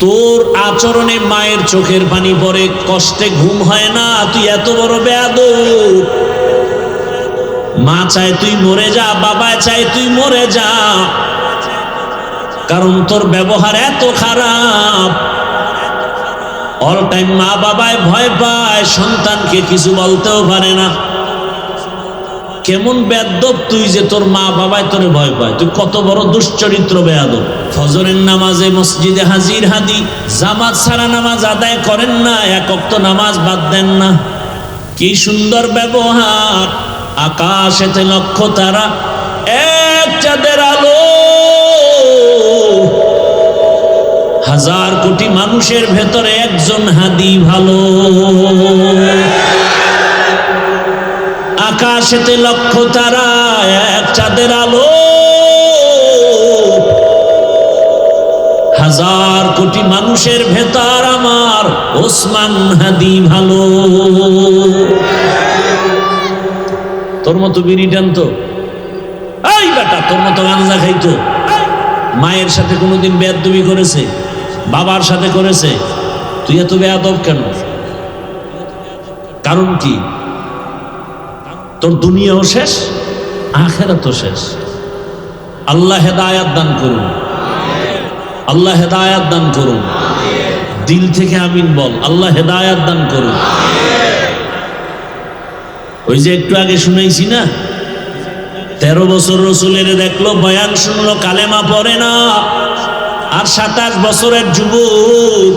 তোর আচরণে মায়ের চোখের পানি পড়ে, কষ্টে ঘুম হয় না, তুই এত বড় বেয়াদব। মা চায় তুই মরে যা, বাবা চায় তুই মরে যা, কারণ তোর ব্যবহার এত খারাপ। অল টাইম মা বাবায় ভয় পায়, সন্তানকে কিছু বলতেও পারে না। কেমন বেয়াদব তুই যে তোর মা বাবায় তোরে ভয় পায়, তুই কত বড় দুশ্চরিত্র বেয়াদব। ফজরের নামাজে মসজিদে হাজির হাদি, জামাত ছাড়া নামাজ আদায় করেন না, এক ওয়াক্ত নামাজ বাদ দেন না। কি সুন্দর ব্যবহার। আকাশেতে লক্ষ তারা, এক চাঁদের আলো, হাজার কোটি মানুষের ভেতরে একজন হাদি ভালো। আকাশেতে লক্ষ তারা, এক চাঁদের আলো, হাজার কোটি মানুষের ভেতর আমার ওসমান হাদি ভালো। তোর মতো বিড়ি টানতো, এই বেটা তোর মতো গাঁজা খাইতো, মায়ের সাথে কোনোদিন বেয়াদবি করেছে, বাবার সাথে করেছে, তুই এত বেয়াদব কেন? কারণ কি? তোর দুনিয়াও শেষ, আখিরাতও শেষ। আল্লাহ হেদায়াত দান করুন, আল্লাহ হেদায়াত দান করুন। দিল থেকে আমিন বল, আল্লাহ হেদায়াত দান করুন। ওই যে একটু আগে শুনাইছি না, 13 বছর রসুলের দেখলো, বয়ান শুনলো, কালেমা পড়ে না। আর 27 বছরের যুবক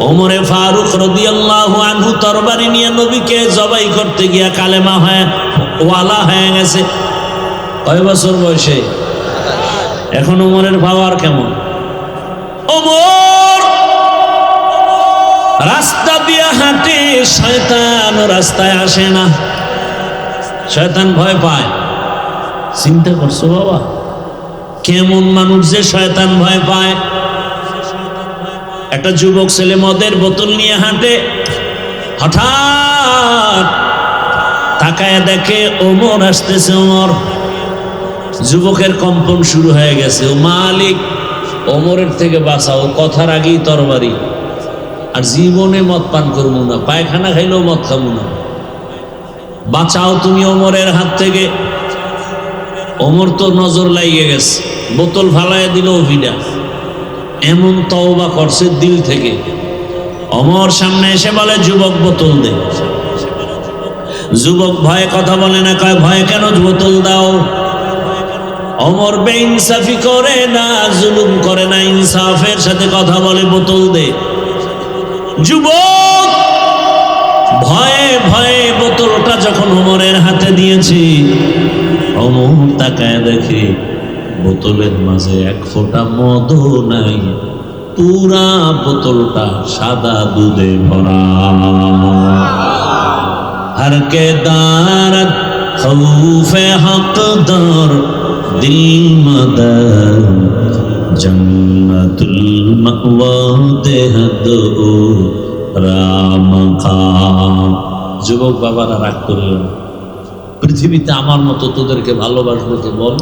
ওমরে ফারুক রাদিয়াল্লাহু আনহু তরবারি নিয়ে নবীকে জবাই করতে গিয়া কালেমা হয় ওয়ালা হয়ে গেছে। কয় বছর বয়সে? এখন ওমরের পাওয়ার কেমন? ওমর রাস্তা দিয়ে হাঁটে, শয়তান রাস্তায় আসে না, শয়তান ভয় পায়। চিন্তা করছো বাবা, কেমন মানুষ যে শয়তান ভয় পায়। একটা যুবক ছেলে মদের বোতল নিয়ে হাঁটে, হঠাৎ তাকায় দেখে ওমর আসতেছে। ওমর, যুবকের কম্পন শুরু হয়ে গেছে। ও মালিক, ওমরের থেকে বাঁচাও, কথার আগেই তরবারি। আর জীবনে মদ পান করবো না, পায়খানা খাইলেও মদ খাবো না, বাঁচাও তুমি ওমরের হাত থেকে। ওমর তো নজর লাগিয়ে গেছে, বোতল ফালাইয়া দিল ভিডা। এমন তওবা করছে দিল থেকে। ওমর সামনে এসে বলে, যুবক বোতল দে। যুবক ভয়ে কথা বলে না, কয় ভয়ে কেন, বোতল দাও। ওমর বেইনসাফি করে না, জুলুম করে না, ইনসাফের সাথে কথা বলে, বোতল দে। যুবক ভয়ে ভয়ে বোতলটা যখন ওমরের হাতে দিয়েছি, ওমর তাকায় দেখে বোতলের মাঝে এক ফোঁটা মদও নাই, পুরা বোতলটা সাদা দুধে ভরা। হর কে দারত খৌফে হকদার, দিল মদর জন্নতুল মাওয়া দেহদ ও রাম খাম। যুবক বাবারা রাগ করলেন, পৃথিবীতে আমার মতো তোদেরকে ভালোবাসবো কে বল?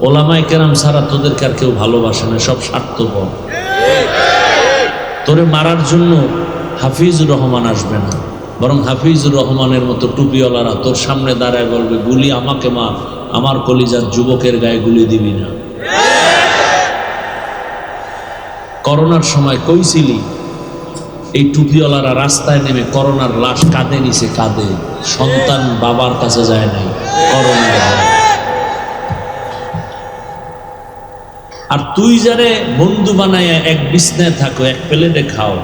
ওলামায়ে কেরাম ছাড়া তোদেরকে আর কেউ ভালোবাসে না, সব স্বার্থপর। তোরে মারার জন্য হাফিজুর রহমান আসবে না, বরং হাফিজুর রহমানের মতো টুপিওয়ালারা তোর সামনে দাঁড়ায় বলবে, গুলি আমাকে মার, আমার কলিজার যুবকের গায়ে গুলি দিবি না। করোনার সময় কইছিলি, এই টুপিওয়ালারা রাস্তায় নেমে করোনার লাশ কাঁধে নিছে, কাঁধে। সন্তান বাবার কাছে যায় নাই করোনার। আর তুই যারে বন্ধু বানায় এক বিছনায় থাকো, এক প্লেটে খাও,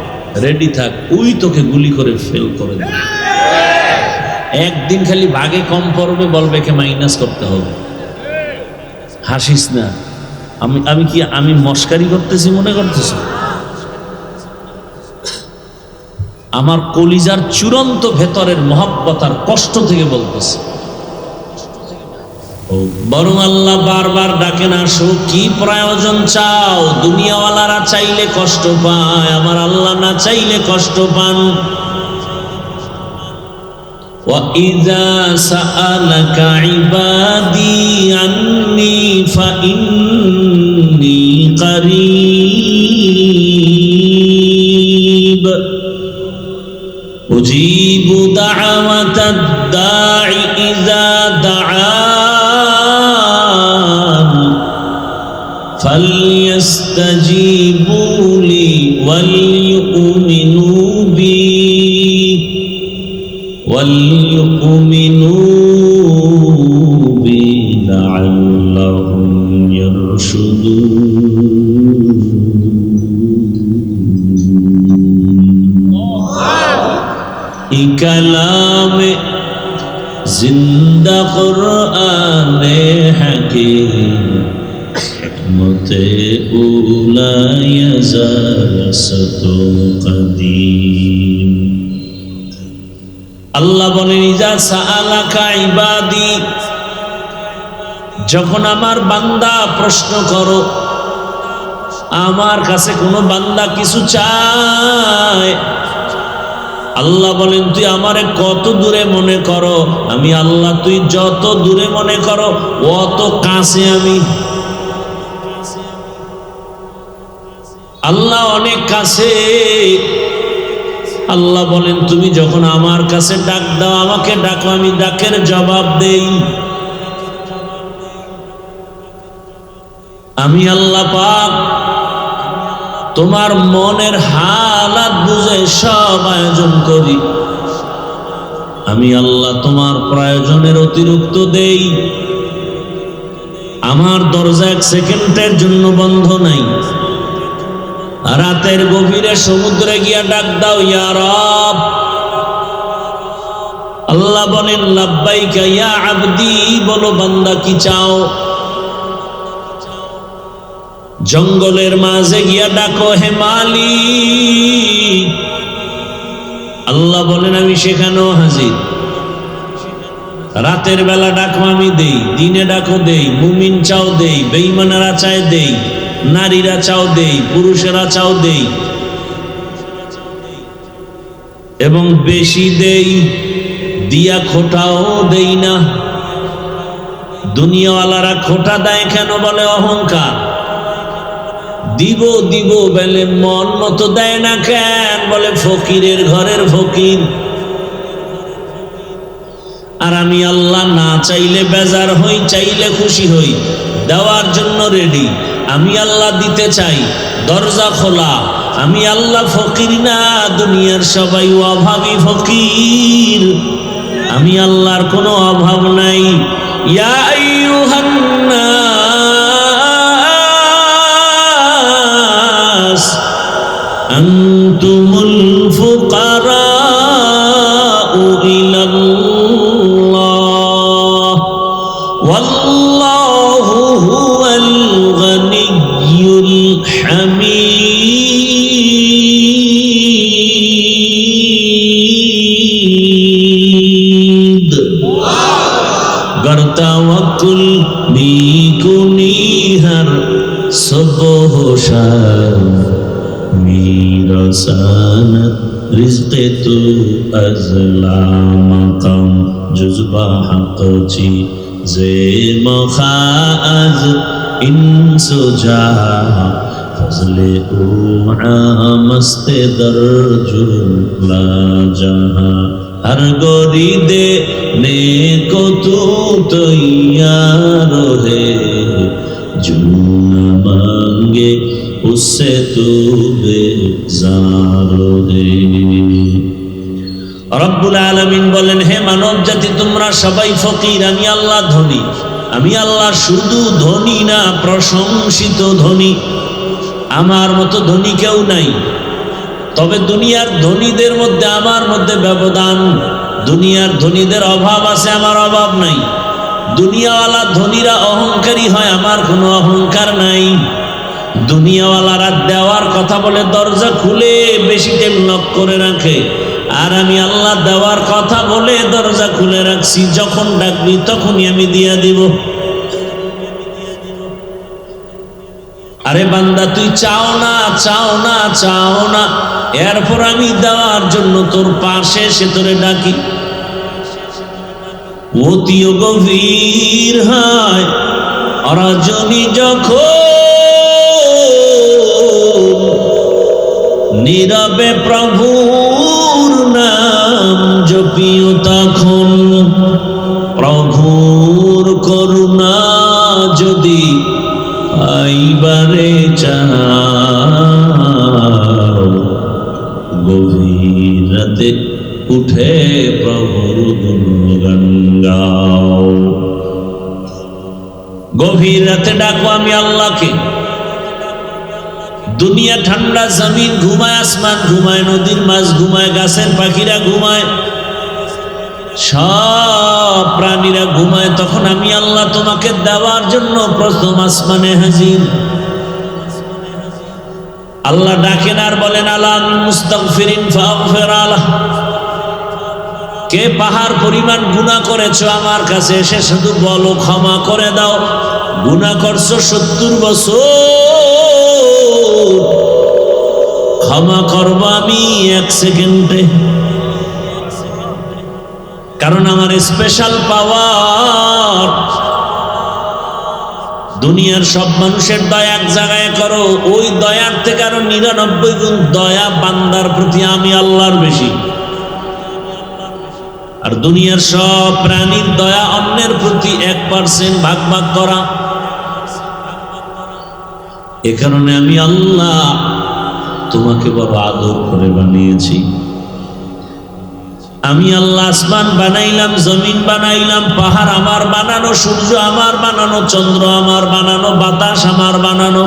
রেডি থাক, ওই তোকে গুলি করে ফেল করে দেবে। একদিন খালি ভাগে কম পড়বে, বলবে কে মাইনাস করতে হবে। হাসিস না। আমি মস্কারি করতেছি মনে করতেছি? আমার কলিজার চূড়ান্ত ভেতরের মহব্বত আর কষ্ট থেকে বলতেছে। বরং আল্লাহ বারবার ডাকেন, আসো, কি প্রয়োজন চাও? দুনিয়াওয়ালারা চাইলে কষ্ট পায়, আমার আল্লাহ না চাইলে কষ্ট পান। وَإِذَا سَأَلَكَ عِبَادِي عَنِّي فَإِنِّي قَرِيبٌ মুনীব উজিবু দাওয়াতাদ দাঈ ইযা দাআন ফালইস্তাজিবু লি ওয়ালইউমিনু বি লাআল্লাহুম ইয়ারশুদুন। ই কালামে জিন্দা কুরআনে হাকীম মতে উলায় জালসাতু কদীম। আল্লাহ বলেন ইজা সাআলাকা ইবাদি, যখন আমার বান্দা প্রশ্ন করো, আমার কাছে কোন বান্দা কিছু চায়, আল্লাহ বলেন তুই আমারে কত দূরে মনে করো, আমি আল্লাহ তুই যত দূরে মনে করো অত কাছে আমি। আল্লাহ অনেক কাছে। আল্লাহ বলেন তুমি যখন আমার কাছে ডাক দাও, আমাকে ডাকো, আমি ডাকের জবাব দেই। আমি আল্লাহ পাক তোমার মনের হালাত বুঝে সব আয়োজন করি। আমি আল্লাহ তোমার প্রয়োজনের অতিরিক্ত দেই। আমার দরজা এক সেকেন্ডের জন্য বন্ধ নাই। রাতের গভীরে সমুদ্রে গিয়া ডাক দাও, ইয়া রব। আল্লাহ বলেন লাব্বাইকা ইয়া আবদি, বলো বান্দা কি চাও। জঙ্গলের মাঝে গিয়া ডাকো, হে মালিক। আল্লাহ বলেন আমি সেখানেও হাজির। রাতের বেলা ডাকো আমি দেই, দিনে ডাকো দেই, মুমিন চাও দেই, বেঈমানেরা চায় দেই, নারীরা চাও দেই, পুরুষেরা চাও দেই, এবং বেশি দেই, দিয়া খোটাও দেই না। দুনিয়াওয়ালারা খোটা দেয় কেন? বলে অহংকার। দিব দিব বলে মন মতো দেয় না কেন? বলে ফকিরের ঘরের ফকির। আর আমি আল্লাহ না চাইলে বেজার হই, চাইলে খুশি হই, দেওয়ার জন্য রেডি। আমি আল্লাহ দিতে চাই, দরজা খোলা। আমি আল্লাহ ফকির না, দুনিয়ার সবাই অভাবী ফকির। আমি আল্লাহর কোনো অভাব নাই। ইয়া আইয়ুহান নাস আনতুমুল ফুকারাউ ইলাল্লাহ ওয়াল্লাহু হুয়াল গনিয়্যুল হামিদ। गर तवक्कुल नीकुनी हर सुबह शाम मेरा सानत रिज़्क़े तू अज़ला मक़ाम जुज़बा हक़ची ज़े मख़ाज़ इंसुजा फज़ले ओ आमस्ते दर्जुला जहाँ हर गोरी दे ने को तू तैयार है, जो न मांगे उससे तू बेजार है। রব্বুল আলামিন বলেন হে মানব জাতি তোমরা সবাই ফকির, আমি আল্লাহ ধনী। আমি আল্লাহ শুধু ধনী না, প্রশংসিত ধনী। আমার মতো ধনী কেউ নাই। তবে দুনিয়ার ধনীদের মধ্যে আমার মধ্যে ব্যবধান। দুনিয়ার ধনীদের অভাব আছে, আমার অভাব নাই। দুনিয়াওয়ালা ধনীরা অহংকারী হয়, আমার কোনো অহংকার নাই। দুনিয়াওয়ালারা দেওয়ার কথা বলে দরজা খুলে বেশি টাইম লক করে রাখে, আর আমি আল্লাহ দেওয়ার কথা বলে দরজা খুলে রাখছি। যখন ডাকবি তখনই আমি দিয়া দিব। আরে বান্দা তুই চাও না, চাও না, চাও না, এরপর আমি দেওয়ার জন্য তোর পাশে সে তোরে ডাকি। অতিও গভীর হয় রজনী যখন নীরবে প্রভুর নাম জপিও তখন, প্রভুর করুণা যদি পাইবারে চাও, গভীর রাতে উঠে প্রভুর গুণগান গাও। গভীর রাতে ডাকো আমি আল্লাহকে। দুনিয়া ঠান্ডা, জমিন ঘুমায়, আসমান ঘুমায়, নদীর মাছ ঘুমায়, গাছের পাখিরা ঘুমায়, সব প্রাণীরা ঘুমায়। তখন আমি আল্লাহ তোমাকে দেওয়ার জন্য প্রথম আসমানে হাজির। আল্লাহ ডাকেন আর বলেন আলা মুস্তাগফিরিন ফাগফির আলাহ। কে পাহাড় পরিমাণ গুনাহ করেছো আমার কাছে এসে শুধু বলো ক্ষমা করে দাও। গুনাহ করছো 70 বছর, ক্ষমা করবো আমি 1 সেকেন্ডে। কারণ আমার স্পেশাল পাওয়ার। দুনিয়ার সব মানুষের দয়া এক জায়গায় করো, ওই দয়ার থেকে আরো 99 গুণ দয়া বান্দার প্রতি আমি আল্লাহর বেশি। আর দুনিয়ার সব প্রাণীর দয়া অন্যের প্রতি 1% ভাগ ভাগ করা। এ কারণে আমি আল্লাহ তোমাকে বড় আদর করে বানিয়েছি। আমি আল্লাহ আসমান বানাইলাম, জমিন বানাইলাম, পাহাড় আমার বানানো, সূর্য আমার বানানো, চন্দ্র আমার বানানো, বাতাস আমার বানানো।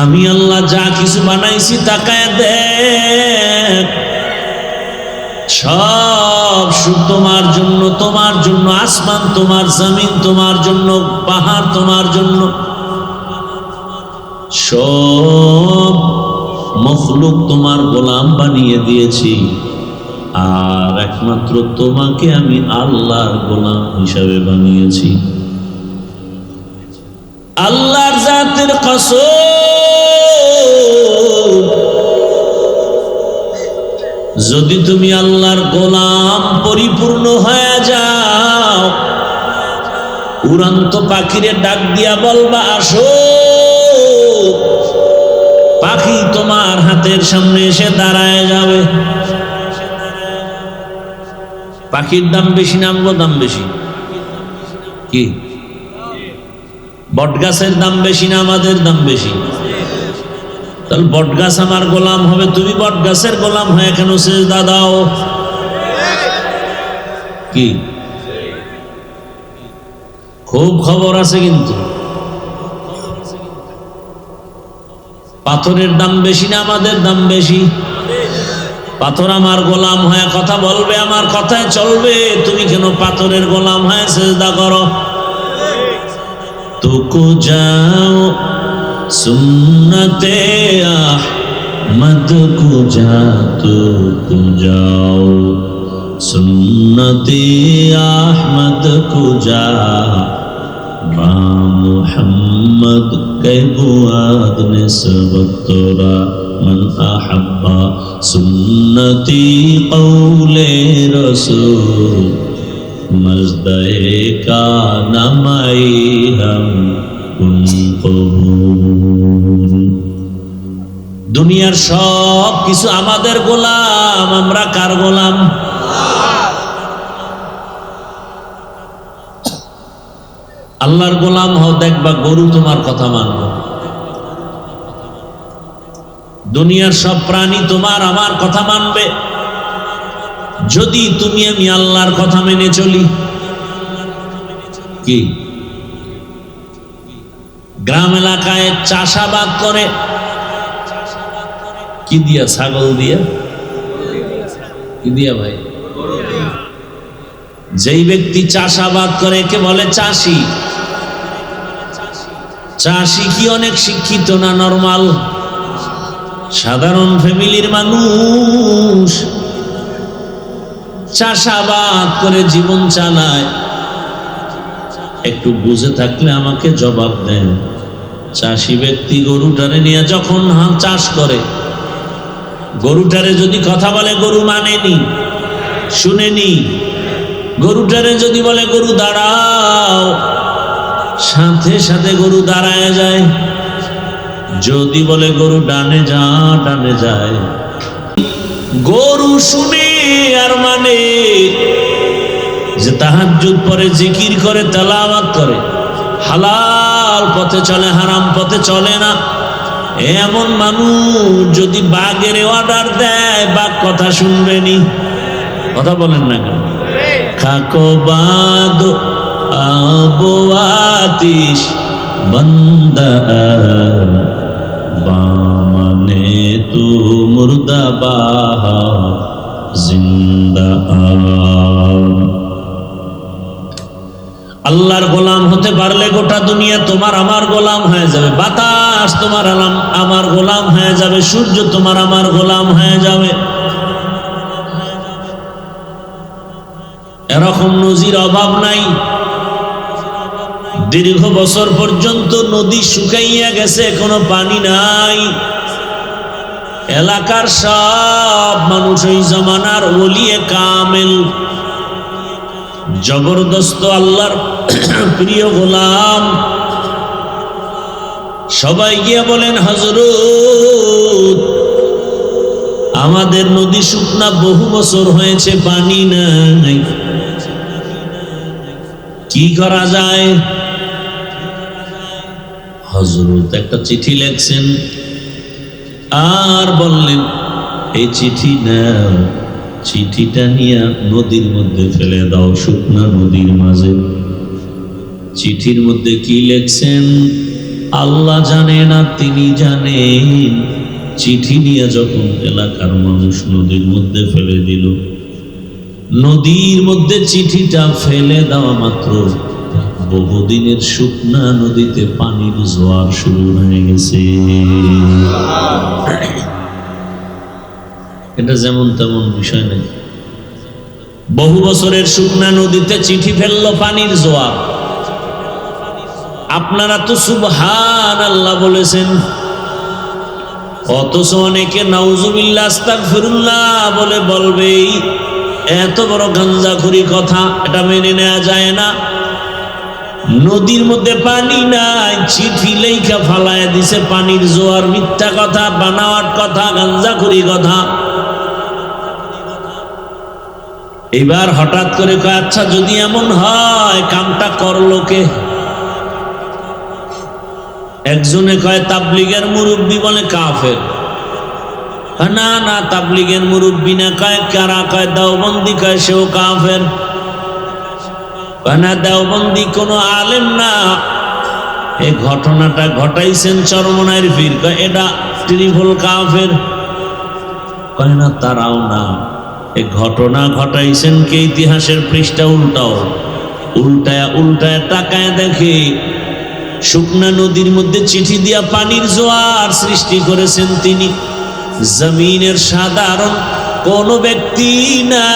আমি আল্লাহ যা কিছু বানাইছি তাকায় দেখ, সব তোমার জন্য, তোমার জন্য। আসমান তোমার, জমিন তোমার জন্য, পাহাড় তোমার জন্য। সব মখলুক তোমার গোলাম বানিয়ে দিয়েছি, আর একমাত্র তোমাকে আমি আল্লাহর গোলাম হিসাবে বানিয়েছি। আল্লাহর জাতের কসম, যদি তুমি আল্লাহর গোলাম পরিপূর্ণ হয়ে যাও, উড়ন্ত পাখিরে ডাক দিয়া বলবা আসো, পাখি তোমার হাতের সামনে এসে দাঁড়ায় যাবে। পাখির দাম বেশি না আমগো দাম বেশি? কি বটগাছের দাম বেশি না আমাদের দাম বেশি? তাহলে বটগাছ আমার গোলাম হবে, তুমি বটগাছের গোলাম হয়ে কেন সিজদা দাও? কি খুব খবর আছে কিন্তু। পাথরের দাম বেশি না আমাদের দাম বেশি? পাথর আমার গোলাম হয়ে কথা বলবে, আমার কথায় চলবে, তুমি কেন পাথরের গোলাম হয়ে সিজদা করো? তুকু যাও সুন্নতে আহমদ কো যা, তুকু যাও সুন্নতে আহমদ কো যা, বা মুহাম্মদ কে বুয়াদ নিসবত তোরা, মান আহাব্বা সুন্নতি কৌলে রসূল, মজদে কা নামাই হাম কুন কবুল। দুনিয়ার সব কিছু আমাদের গোলাম, আমরা কার গোলাম? আল্লাহর গোলাম হও, দেখবা গরু তোমার কথা মানবে। দুনিয়ার সব প্রাণী তোমার আমার কথা মানবে যদি তুমি আমি আল্লাহর কথা মেনে চলি। কি গ্রাম এলাকায় চাষাবাদ করে কি দিয়া? ছাগল দিয়া। কি দিয়া ভাই? যেই ব্যক্তি চাষাবাদ করে কে বলে চাষি? চাষি কি অনেক শিক্ষিত না নরমাল সাধারণ ফ্যামিলির মানুষ? চাষাবাদ করে জীবন চালায়। একটু বুঝে থাকলে আমাকে জবাব দেন। চাষি ব্যক্তি গরুটারে নিয়ে যখন চাষ করে, গরুটারে যদি কথা বলে গরু মানেনি, শুনেনি। গরুটারে যদি বলে গরু দাঁড়াও, সাথে সাথে গরু দাঁড়ায় যায়। যদি বলে গরু ডানে যা, ডানে যায়। গরু শুনে আর মানে যে তাহাজ্জুদ পড়ে, জিকির করে, তেলাওয়াত করে, হালাল পথে চলে, হারাম পথে চলে না, এমন মানুষ যদি বাঘের অর্ডার দেয়, বাঘ কথা শুনবেনি। কথা বলেন না কেন? খাকো বাদ আবো আতিশ বন্দা বামনে তু মুর্দা বাহা জিন্দা। আল্লাহর গোলাম হতে পারলে গোটা দুনিয়া তোমার আমার গোলাম হয়ে যাবে। বাতাস তোমার আমার গোলাম হয়ে যাবে, সূর্য তোমার আমার গোলাম হয়ে যাবে। এরকম নজির অভাব নাই। দীর্ঘ বছর পর্যন্ত নদী শুকাইয়া গেছে, কোনো পানি নাই। এলাকার সব মানুষ ওই জমানার ওলিয়ে কামেল, জবরদস্ত আল্লাহর প্রিয় গোলাম, সবাই গিয়ে বলেন, হযরত আমাদের নদী শুকনা, বহু বছর হয়েছে, পানি নাই, কি করা যায়? হযরত একটা চিঠি লিখছেন আর বললেন, এই চিঠি নাও, চিঠিটা নিয়ে নদীর মধ্যে ফেলে দাও, শুকনা নদীর মাঝে। চিঠির মধ্যে কি লিখছেন আল্লাহ জানেন আর তিনি জানেন। চিঠি নিয়ে যখন এলাকার মানুষ নদীর মধ্যে ফেলে দিল, নদীর মধ্যে চিঠিটা ফেলে দেওয়া মাত্র বহুদিনের শুকনা নদীতে পানির জোয়ার শুরু হয়ে গেছে। এটা যেমন তেমন বিষয় নেই। বহু বছরের শুকনা নদীতে চিঠি ফেললো পানির জোয়ার। আপনারা তো সুবহানাল্লাহ বলেছেন, অথচ অনেকে নাউজুবিল্লাহ আস্তাগফিরুল্লাহ বলে বলবেই। এত বড় গাঞ্জাখুরি কথা, এটা মেনে নেওয়া যায় না। নদীর মধ্যে পানি নাই, চিঠি লেখা ফালায় দিছে পানির জোয়ার। মিথ্যা কথা, বানাওয়াট কথা, গাঞ্জাখুরি কথা। এবার হঠাৎ করে কয়, আচ্ছা যদি এমন হয় কামটা করলো কে? একজনে কয় তাবলীগের মুরব্বী, বলে কাফের। না না, তাবলীগের মুরব্বী না। কয় কারা? কয় দেওবন্দি। কয় সেও কাফের। না, দেওবন্দি কোনো আলেম না, এই ঘটনাটা ঘটাইছেন চরমনাইর পীর। কয় এটা ট্রিপল কাফের। কয় না, তারাও না, এই ঘটনা ঘটাইছেন কে? ইতিহাসের পৃষ্ঠা উল্টাও, উল্টায় উল্টায় টাকায় দেখে শুকনা নদীর মধ্যে চিঠি দিয়া পানির জোয়ার সৃষ্টি করেছেন তিনি। জমিনের সাধারণ কোন ব্যক্তি না,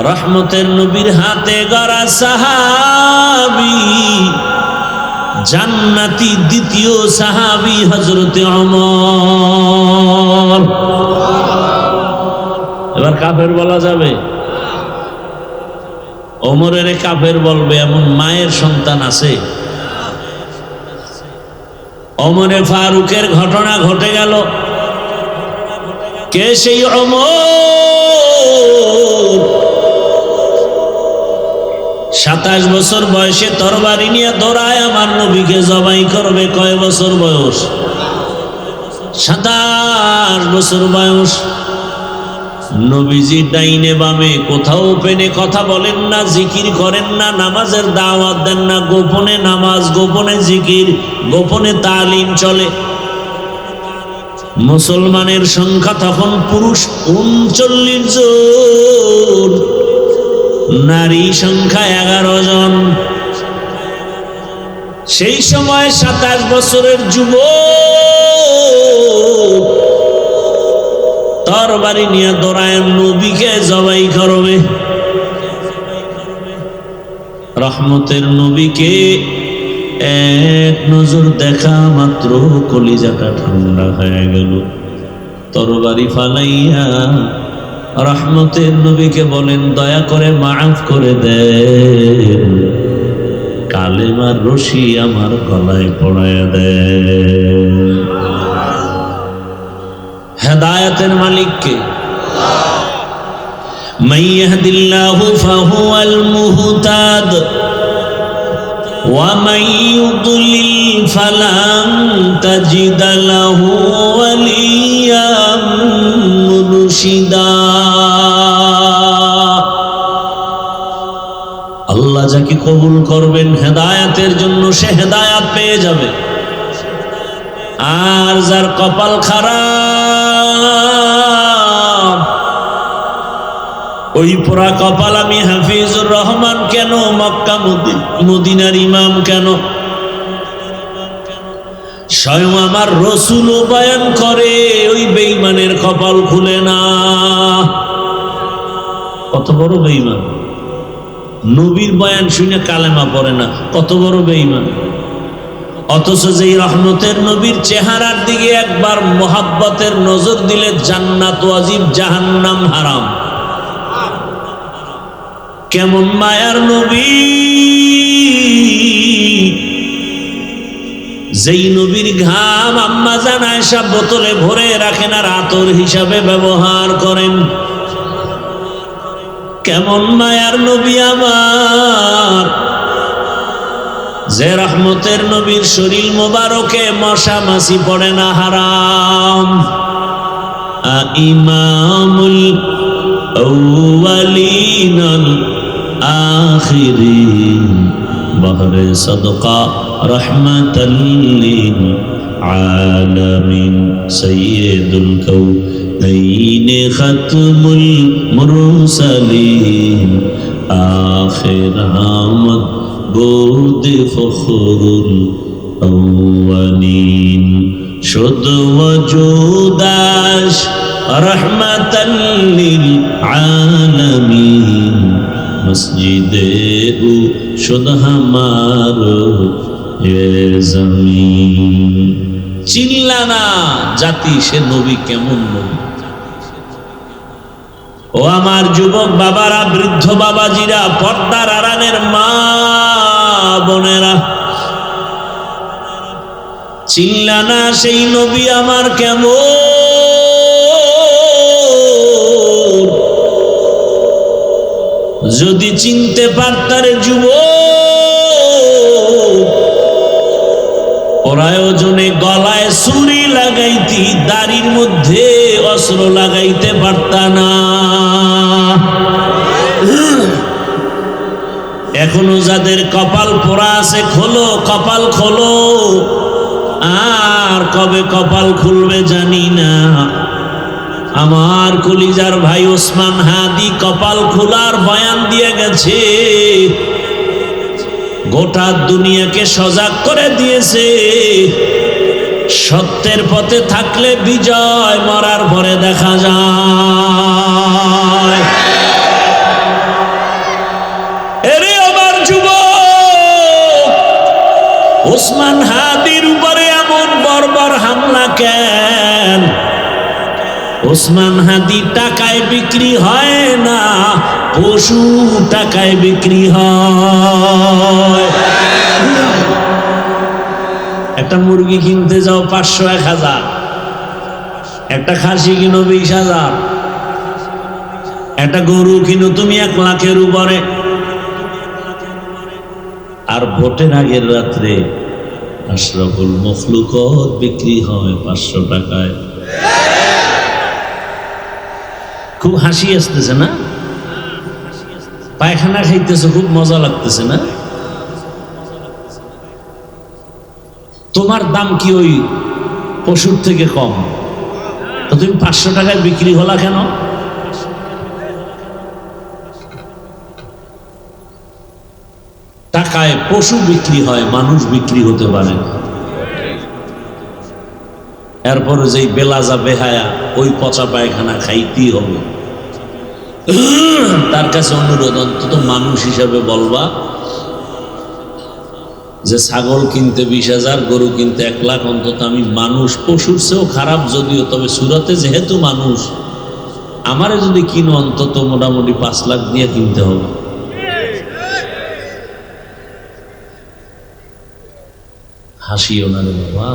রহমতের নবীর হাতে গড়া সাহাবী, জান্নাতি দ্বিতীয় সাহাবী হযরতে ওমর। এবার কাফের বলা যাবে? ওমরের কাফের বলবে এমন মায়ের সন্তান আছে? ওমরে ফারুকের ঘটনা ঘটে গেল। কে সেই ওমর? 27 বছর বয়সে তরবারি নিয়ে দৌড়ায় আমার নবীকে জবাই করবে। কয় বছর বয়স? 27 বছর বয়স। নবীজি ডাইনে বামে কোথাও পেনে কথা বলেন না, জিকির করেন না, নামাজের দাওয়াত দেন না। গোপনে নামাজ, গোপনে জিকির, গোপনে তালিম চলে। মুসলমানের সংখ্যা তখন পুরুষ 39 জন, নারী সংখ্যা 11 জন। সেই সময় 27 বছরের যুবক তরবারি নিয়ে দৌড়ায় নবীকে জবাই করবে। রহমতের নবীকে এক নজর দেখা মাত্র কলিজাটা ঠান্ডা হয়ে গেল। তরবারি ফালাইয়া রহমতের নবীকে বলেন, দয়া করে মাফ করে দেন, কালেমার রশি আমার গলায় পড়ায়া দেন। হেদায়েতের মালিক কে? মান ইয়াহদিল্লাহু ফাহুয়াল মুহতাদ ওয়া মান ইউদ্লিল ফালান তাজিদ লাহু ওয়ালিয়াম মুরশিদা। আল্লাহ যাকে কবুল করবেন হেদায়েতের জন্য সে হেদায়েত পেয়ে যাবে, আর যার কপাল খারাপ ওই পোড়া কপাল আমি হাফিজুর রহমান কেন, মক্কা মদিনার ইমাম কেন, স্বয়ং আমার রসুলও বয়ান করে ওই বেঈমানের কপাল খুলে না। কত বড় বেঈমান! নবীর বয়ান শুনে কালেমা পড়ে না, কত বড় বেঈমান! অথচ যেই রহমতের নবীর চেহারার দিকে একবার মোহাব্বতের নজর দিলে জান্নাত ওয়াজিব, জাহান্নাম হারাম। কেমন মায়ার নবী! যেই নবীর ঘাম আম্মা জান আয়েশা বোতলে ভরে রাখেন আর আতর হিসাবে ব্যবহার করেন। কেমন মায়ার নবী আমার! যে রহমতের নবীর শরীর মোবারকে মশা মাছি পড়ে না, হারাম। ইমামুল আউয়ালিন আল আখিরিন বহরে সদকা রহমাতাল লিল আলামিন সাইয়্যিদুল কাউনাইন খাতমুল মুরসালিন আখির আমদ بود فخر الأولين شد وجوداش رحمة للعالمين مسجد او شد ہمار زمین। চিল্লানা জাতি সে নবী কেমন নবী! ও আমার যুবক বাবারা, বৃদ্ধ বাবাজিরা, পর্দার আড়ালের মা বোনেরা, চিল্লানা সেই নবী আমার কেমন! যদি চিনতে পারতারে যুবক, প্রয়োজনে গলায় ছুরি লাগাইতি, দাড়ির মধ্যে অস্ত্র লাগাইতে পারতা না। এখনো যাদের কপাল পোড়া আছে, খোলো কপাল খোলো, আর কবে কপাল খুলবে জানি না। আমার কলিজার ভাই ওসমান হাদি কপাল খোলার বয়ান দিয়ে গেছে, গোটা দুনিয়াকে সজাগ করে দিয়েছে। সত্যের পথে থাকলে বিজয়, মরার পরে দেখা যায়। এরে আমার যুবক, ওসমান হাদির উপরে এমন বর্বর হামলা কেন? ওসমান হাদি টাকায় বিক্রি হয় না, পশু টাকায় বিক্রি হয়। একটা মুরগি কিনতে যাও 500-1000, একটা খাসি কিনো 20,000, একটা গরু কিনো তুমি 1 লাখের উপরে। আর ভোটের আগের রাত্রে আশরাফুল মখলুকত বিক্রি হয় 500 টাকায়। খুব হাসি আসতেছে না? পায়খানা খাইতেছে, খুব মজা লাগতেছে না? তোমার দাম কি ওই পশুর থেকে কম? তো তুমি 500 টাকায় বিক্রি হলা কেন? টাকায় পশু বিক্রি হয়, মানুষ বিক্রি হতে পারে না। এরপরে যেই বেলাজা বেহায়া, ওই পচা পায়খানা খাইতেই হবে। তার কাছে অনুরোধ, অন্তত মানুষ হিসাবে বলবা যে ছাগল কিনতে 20,000, গরু কিনতে 1 লাখ, অন্তত আমি মানুষ, পশুর চেয়েও খারাপ যদিও, তবে সুরতে যেহেতু মানুষ, আমারে যদি কিনো অন্তত মোটামুটি 5 লাখ দিয়ে কিনতে হবে। হাসিও না রে বাবা।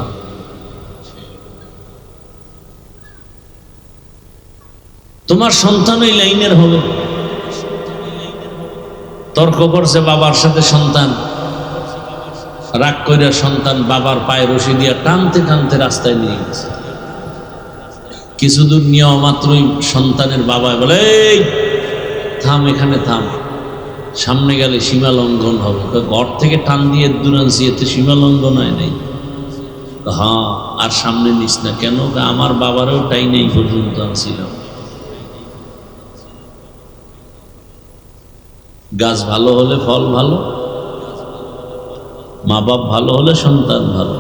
তোমার সন্তান ওই লাইনের হবে। তর্ক করছে বাবার সাথে সন্তান, রাগ কইরা সন্তান বাবার পায়ে রশি দিয়া টানতে টানতে রাস্তায় নিয়ে গেছে। কিছু দূর নিয়ে মাত্রই সন্তানের বাবা বলে, এই থাম, এখানে থাম, সামনে গেলে সীমা লঙ্ঘন হবে। ঘর থেকে টান দিয়ে দূর আনছি, এতে সীমা লঙ্ঘন হয় নাই। হ্যাঁ, আর সামনে নিস না। কেন? আমার বাবারও টাই নেই পর্যন্ত আনছিলাম। গাছ ভালো হলে ফল ভালো, মা বাপ ভালো হলে সন্তান ভালো।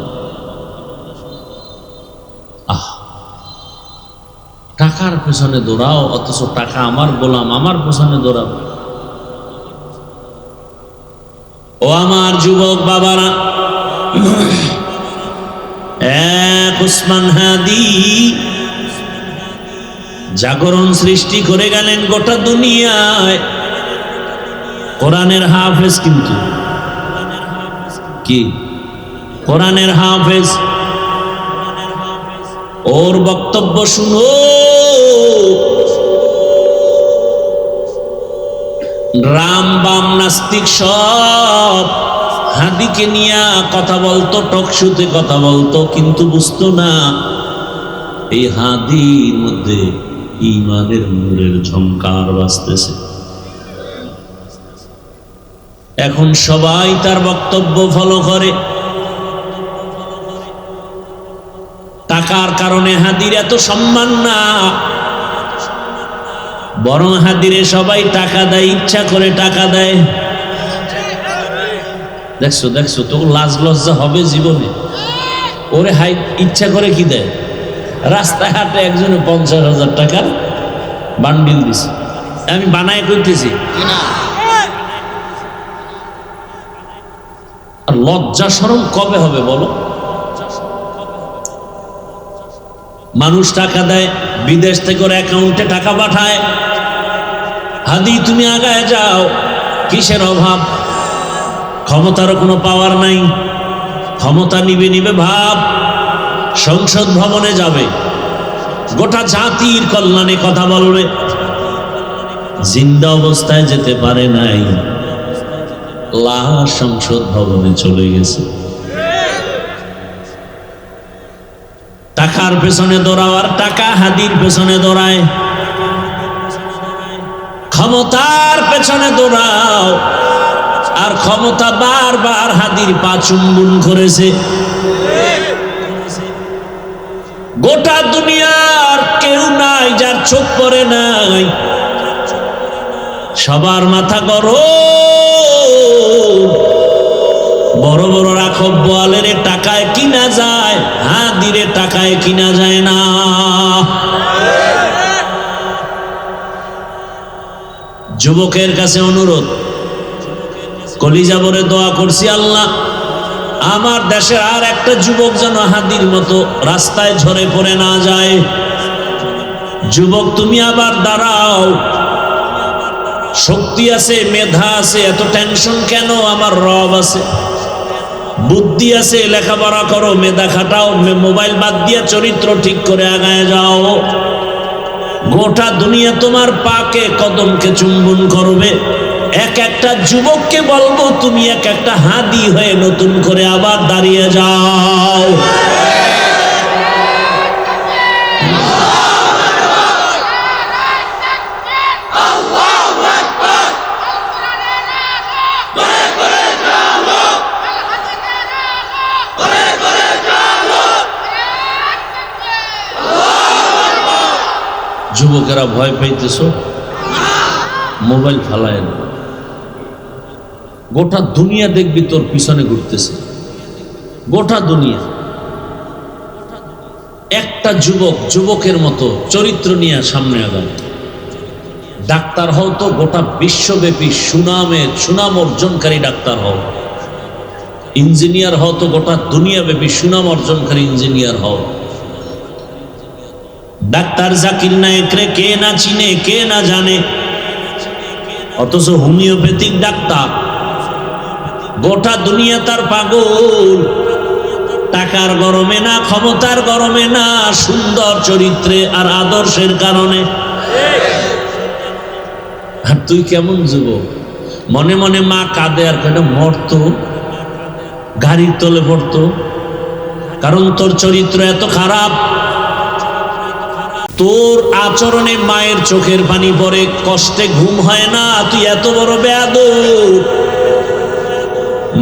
টাকার পেছনে দৌড়াও, অথচ টাকা আমার গোলাম, আমার পেছনে দৌড়াও। ও আমার যুবক বাবারা, এক উসমান হাদি জাগরণ সৃষ্টি করে গেলেন গোটা দুনিয়ায়। কোরআনের হাফেজ, কিন্তু কি কোরআনের হাফেজ। ওর বক্তব্য শুনো, রাম বাম নাস্তিক সব হাদিকে নিয়ে কথা বলতো, টকশুতে কথা বলতো, কিন্তু বুঝতো না এই হাদির মধ্যে ঈমানের নূরের ঝংকার বাজতেছে। এখন সবাই তার বক্তব্য ফলো করে। টাকার কারণে হাদির এত সম্মান না, বরং হাদিরে সবাই টাকা দেয়, ইচ্ছা করে টাকা দেয়। দেখছো দেখছো, তো লাজ লজ্জা হবে জীবনে? ওরে হাই ইচ্ছা করে কি দেয়? রাস্তায় হাটে একজনে 50,000 টাকার বান্ডিল দিছে, আমি বানায় কইতেছি। আর লজ্জা শরম কবে হবে বলো? মানুষ টাকা দেয়, বিদেশ থেকে ওর অ্যাকাউন্টে টাকা পাঠায়। হাদি তুমি আগায় যাও, কিসের অভাব? ক্ষমতারও কোনো পাওয়ার নাই, ক্ষমতা নিবে নিবে ভাব। সংসদ ভবনে যাবে, গোটা জাতির কল্যাণে কথা বলবে। জিন্দা অবস্থায় যেতে পারে নাই, লাশ সংসদ ভবনে চলে গেছে। টাকার পেছনে দৌড়াও, আর টাকা হাদির পেছনে দৌড়ায়। ক্ষমতার পেছনে দৌড়াও, আর ক্ষমতা বারবার হাদির পা চুম্বন করেছে। গোটা দুনিয়ার কেউ নাই যার চোখ পড়ে নাই, সবার মাথা গরম। বড় বড় রাখব বোয়ালের টাকায় কিনা যায়, হাদিরে টাকায় কিনা যায় না। যুবকের কাছে অনুরোধ, কলিজা ভরে দোয়া করছি, আল্লাহ আমার দেশের আর একটা যুবক যেন হাদির মতো রাস্তায় ঝরে পড়ে না যায়। যুবক তুমি আবার দাঁড়াও, শক্তি আছে, মেধা আছে, এত টেনশন কেন? আমার রব আছে, বুদ্ধি আছে, লেখাপড়া করো, মেধা খাটাও, মোবাইল বাদ দিয়ে চরিত্র ঠিক করে আগায় যাও। গোটা দুনিয়া তোমার পাকে কদমকে চুম্বন করবে। এক একটা যুবককে বলবো, তুমি এক একটা হাদি হয়ে নতুন করে আবার দাঁড়িয়ে যাও। যুবকেরা ভয় পাইতেছ, মোবাইল ফালায় না। গোটা দুনিয়া দেখবি তোর পিছনে ঘুরতেছে, গোটা দুনিয়া। একটা যুবক যুবকের মতো চরিত্র নিয়ে সামনে আগায়। ডাক্তার হও তো গোটা বিশ্বব্যাপী সুনাম অর্জনকারী ডাক্তার হও। ইঞ্জিনিয়ার হও তো গোটা দুনিয়াব্যাপী সুনাম অর্জনকারী ইঞ্জিনিয়ার হও। ডাক্তার জাকির নায়েকরে কে না চিনে, কে না জানে, অথচ হোমিওপ্যাথিক ডাক্তার গোটা দুনিয়া তার পাগল। টাকার গরমে না, ক্ষমতার গরমে না, সুন্দর চরিত্রে আর আদর্শের কারণে। আর তুই কেমন যুবক, মনে মনে মা কাঁদে আর কেন মরতো, গাড়ির তলে পড়তো, কারণ তোর চরিত্র এত খারাপ। তোর আচরণে মায়ের চোখের পানি পড়ে, কষ্টে ঘুম হয় না, তুই এত বড় বেয়াদব।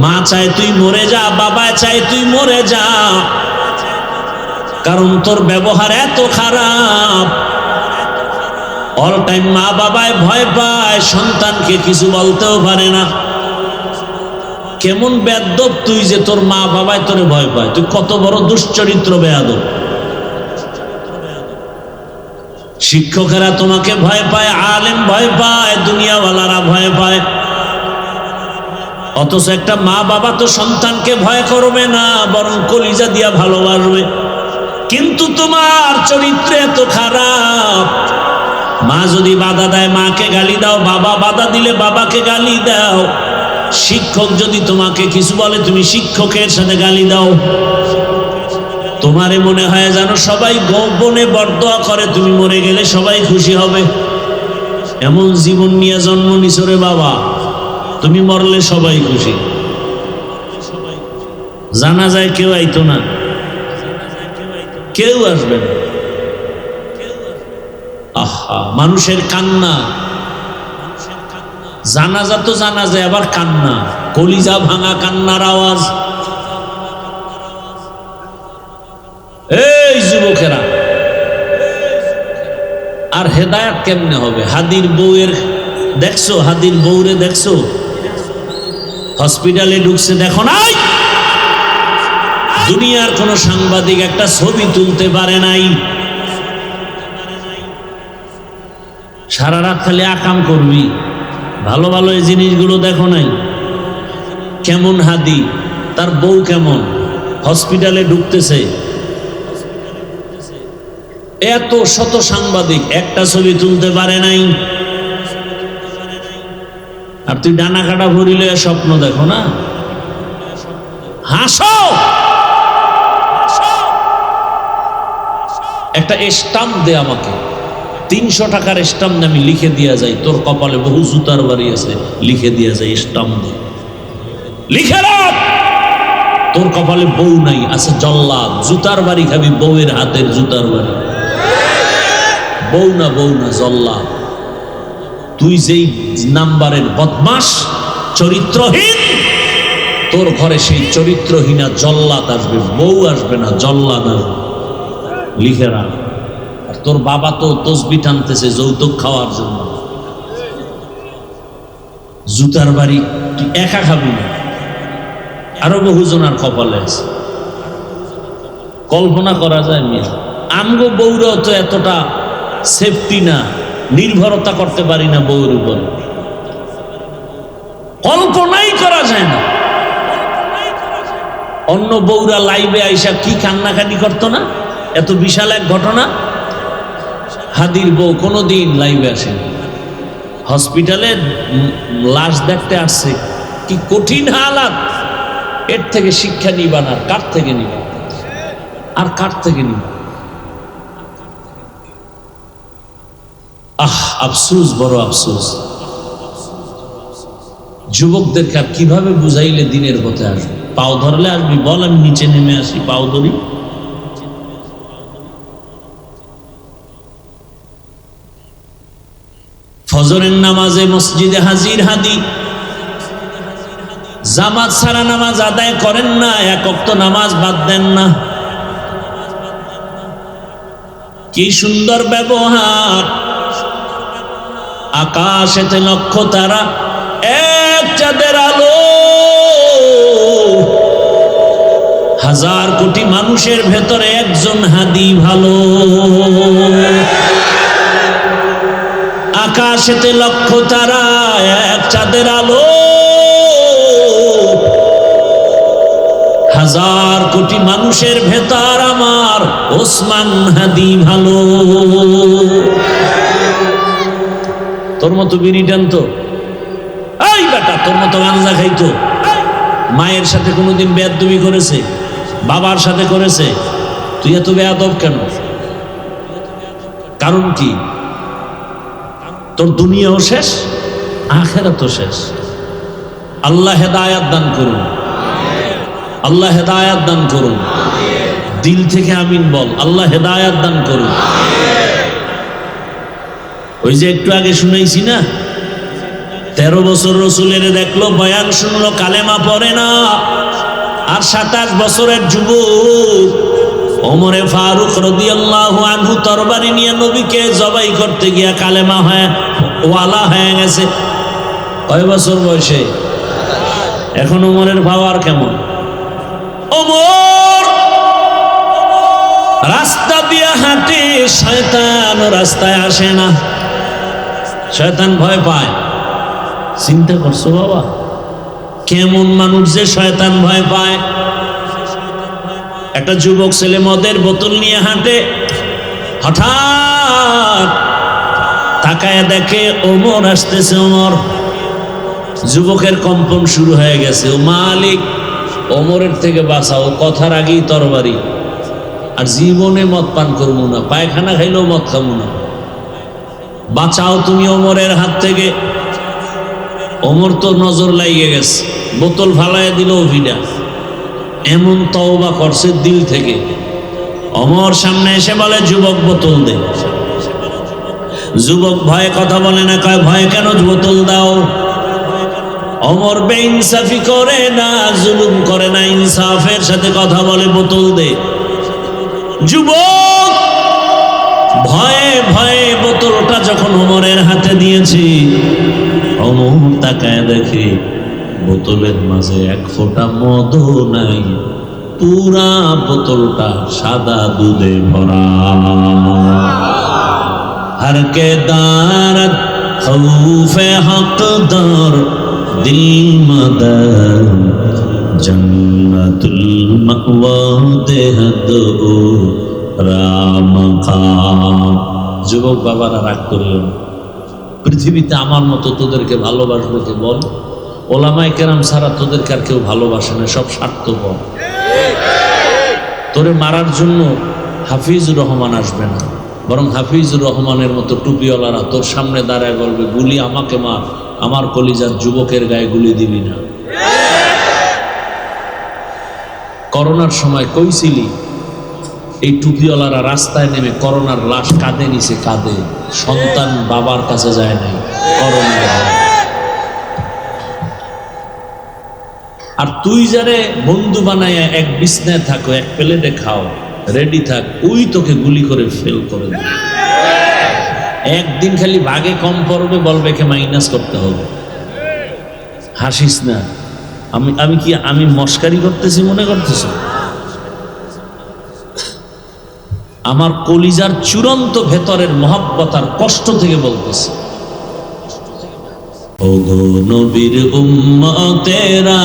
মা চায় তুই মরে যা, বাবা চায় তুই মরে যা, কারণ তোর ব্যবহার এত খারাপ। অল টাইম মা বাবায় ভয় পায়, সন্তানকে কিছু বলতেও পারে না। কেমন বেয়াদব তুই যে তোর মা বাবায় তোরে ভয় পায়, তুই কত বড় দুশ্চরিত্র বেয়াদব। শিক্ষকেরা তোমাকে ভয় পায়, আলেম ভয় পায়, দুনিয়াওয়ালারা ভয় পায়, অথচ একটা মা বাবা তো সন্তানকে ভয় করবে না, বরং কলিজা দিয়া ভালোবাসবে। কিন্তু তোমার চরিত্র এত খারাপ। মা যদি বাধা দেয় মাকে গালি দাও, বাবা বাধা দিলে বাবাকে গালি দাও, শিক্ষক যদি তোমাকে কিছু বলে তুমি শিক্ষকের সাথে গালি দাও। তোমারে মনে হয় যেন সবাই গোপনে বরদোয়া করে, তুমি মরে গেলে সবাই খুশি হবে। এমন জীবন নিয়ে জন্ম নিছো রে বাবা, তুমি মরলে সবাই খুশি। জানা যায় কেউ আইতো না, কেউ আসবে না। আহা, মানুষের কান্না, জানাজা তো জানা যায়, আবার কান্না, কলিজা ভাঙা কান্নার আওয়াজ। এই যুবকেরা, আর হেদায়েত কেমনে হবে? হাদির বউয়ের দেখছো, হাদির বউরে দেখছো, হসপিটালে ঢুকছে, দেখো নাই? দুনিয়ার কোন সাংবাদিক একটা ছবি তুলতে পারে নাই। সারা রাত খালি আকাম করবি, ভালো ভালো এই জিনিসগুলো দেখো নাই? কেমন হাদি, তার বউ কেমন, হসপিটালে ঢুকতেছে, এত শত সাংবাদিক একটা ছবি তুলতে পারে নাই। আর তুই ডানা কাটা ভরিলে স্বপ্ন দেখো না, হাসো। একটা স্টাম্প দে আমাকে, 300 টাকার স্টাম্প আমি লিখে দিয়া যাই, তোর কপালে বহু জুতার বাড়ি আছে, লিখে দিয়া যাই, স্টাম্প দে, লিখে রাখ। তোর কপালে বউ নাই, আছে জল্লাদ, জুতার বাড়ি খাবি, বউয়ের হাতের জুতার বাড়ি। বউ না, বউ না, জল্লাদ। তুই যেই নাম্বারের বদমাস, চরিত্রহীন, তোর ঘরে সেই চরিত্রহীনা জল্লাদ আসবে, বউ আসবে না, জল্লাদ আসবে, লিখে রাখ। আর তোর বাবা তো তসবি টানতেছে যৌতুক খাওয়ার জন্য, জুতার বাড়ি তুই একা খাবি না, আরো বহুজনার কপালে আছে। কল্পনা করা যায় মিয়া, আমগো বউরাও তো এতটা সেফটি না, নির্ভরতা করতে পারি না বউর উপর, কল্পনাই করা যায় না। অন্য বউরা লাইভে আইসা কি কান্নাকানি করতো না, এত বিশাল এক ঘটনা। হাদির বউ কোনোদিন লাইভে আসেনি, হসপিটালে লাশ দেখতে আসছে, কি কঠিন হালাত। এর থেকে শিক্ষা নিবা না, কার থেকে নিবা, আর কার থেকে নিবা? আহ, আফসোস, বড় আফসোস। যুবকদেরকে আর কিভাবে বুঝাইলে দিনের পথে আসবে? পাও ধরলে আসবি, বল আমি নিচে নেমে আসি, পাও ধরি। ফজরের নামাজে মসজিদে হাজির হাদি, জামাত ছাড়া নামাজ আদায় করেন না, এক ওয়াক্ত নামাজ বাদ দেন না। কি সুন্দর ব্যবহার, আকাশেতে লক্ষ তারা, এক চাঁদের আলো, হাজার কোটি মানুষের ভেতরে একজন হাদি ভালো। আকাশেতে লক্ষ তারা, এক চাঁদের আলো, হাজার কোটি মানুষের ভেতর আমার ওসমান হাদি ভালো। তোর মতো বিড়ি টানতো, এই বেটা তোর মতো গাঁজা খাইতো, মায়ের সাথে কোনোদিন বেয়াদবি করেছে, বাবার সাথে করেছে, তুই এত বেয়াদব কেন? কারণ কি? তোর দুনিয়াও শেষ, আখিরাতও শেষ। আল্লাহ হেদায়াত দান করুন, আল্লাহ হেদায়াত দান করুন। দিল থেকে আমিন বল, আল্লাহ হেদায়াত দান করুন। ওই যে একটু আগে শুনাইছি না, 13 বছর রসুলের দেখলো, বয়ান শুনলো, কালেমা পড়ে না। আর 27 বছরের যুবক ওমরে ফারুক রাদিয়াল্লাহু আনহু তরবারি নিয়ে নবীকে জবাই করতে গিয়া কালেমা ওয়ালা হয়ে গেছে। কয় বছর বয়সে? এখন ওমরের পাওয়ার কেমন? ওমর রাস্তা দিয়ে হাঁটে, শয়তান রাস্তায় আসে না, শয়তান ভয় পায়। চিন্তা করছো বাবা, কেমন মানুষ যে শয়তান ভয় পায়? একটা যুবক ছেলে মদের বোতল নিয়ে হাঁটে, হঠাৎ তাকায় দেখে ওমর আসতেছে। ওমর, যুবকের কম্পন শুরু হয়ে গেছে। ও মালিক, ওমরের থেকে বাঁচাও, কথার আগেই তরবারি। আর জীবনে মদ পান করবো না, পায়খানা খাইলেও মদ খাবো না, বাঁচাও তুমি ওমরের হাত থেকে। ওমর তো নজর লাগিয়ে গেছে, বোতল ফালাইয়া দিল ভিডা। এমন তওবা করছে দিল থেকে। ওমর সামনে এসে বলে, যুবক বোতল দে। যুবক ভয়ে কথা বলে না, কয় ভয় কেন, বোতল দাও। ওমর বেইনসাফি করে না, জুলুম করে না, ইনসাফের সাথে কথা বলে, বোতল দে। যুবক ভয়ে ভয়ে বোতলটা যখন ওমরের হাতে দিয়েছি, ওমর তাকায় দেখে বোতলের মাঝে এক ফোঁটা মদও নাই, পুরা বোতলটা সাদা দুধে ভরা। हर के दारत खौफे हकदार दिल मदर जन्नतुल मअवा देहद ओ রামকাম। যুবক বাবারা রাগ করিও না, পৃথিবীতে আমার মতো তোদেরকে ভালোবাসবে কে বল? ওলামায়ে কেরাম ছাড়া তোদেরকে আর কেউ ভালোবাসে না, সব স্বার্থপর। তোরে মারার জন্য হাফিজুর রহমান আসবে না, বরং হাফিজুর রহমানের মতো টুপিওয়ালারা তোর সামনে দাঁড়ায় বলবে, গুলি আমাকে মার, আমার কলিজার যুবকের গায়ে গুলি দিবি না। করোনার সময় কইছিলি, এই টুপিওয়ালারা রাস্তায় নেমে করোনার লাশ কাঁধে নিছে, কাঁধে। সন্তান বাবার কাছে যায় নাই করোনা। আর তুই যারে বন্ধু বানাইয়া এক বিছনায় থাকো, এক প্লেটে খাও, রেডি থাক, ওই তোকে গুলি করে ফেল করে দেবে। একদিন খালি ভাগে কম পড়বে, বলবে কে মাইনাস করতে হবে। হাসিস না, আমি মস্কারি করতেছি মনে করতেছি? আমার কলিজার চূড়ান্ত ভেতরের মহব্বত আর কষ্ট থেকে বলতেছি। ওগো নবীর উম্মতেরা,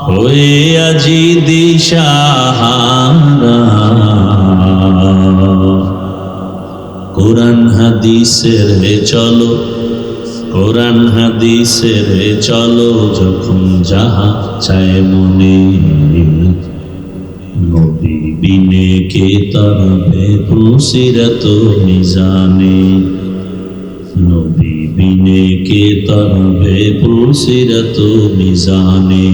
হয়ে আজি দিশাহারা, কোরআন হাদিসের চলো, কোরআন হাদিসের চলো, যখন যাহা চায় মনে, নবী বিনে কে তরবে পুসিরত মিজানে, নবী বিনে কে তরবে পুসিরত মিজানে।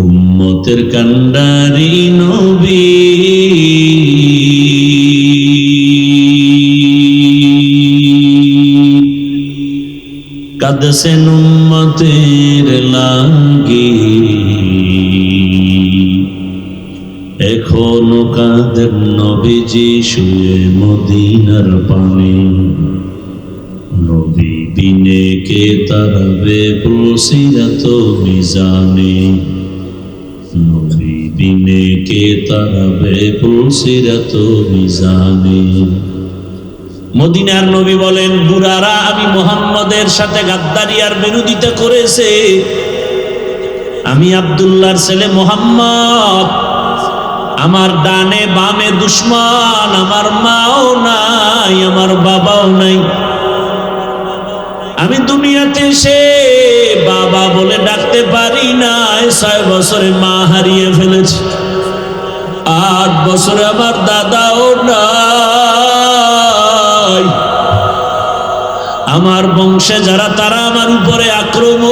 উম্মতের কান্ডারি নবী, কাঁদছেন উম্মতের লাগি, এখনো কাঁদেন নবীজি শুয়ে মদিনার পানে, নবী বিনে কে তারাবে পুলসিরাত মিজানে, নবী বিনে কে তারাবে পুলসিরাত মিজানে। মদিনার নবী বলেন, বুড়ারা আমি মুহাম্মদের সাথে গাদ্দারি আর বিরোধিতা করেছে, আমি আব্দুল্লাহর ছেলে মুহাম্মদ, আমার ডানে বামে দুশ্মন, আমার মাও নাই, আমার বাবাও নাই, আমি দুনিয়াতে এসে বাবা বলে ডাকতে পারি না। 6 বছরে মা হারিয়ে ফেলেছি, 8 বছরে আমার দাদাও নাই। আমার বংশে যারা তারা আমার উপরে আক্রমণ,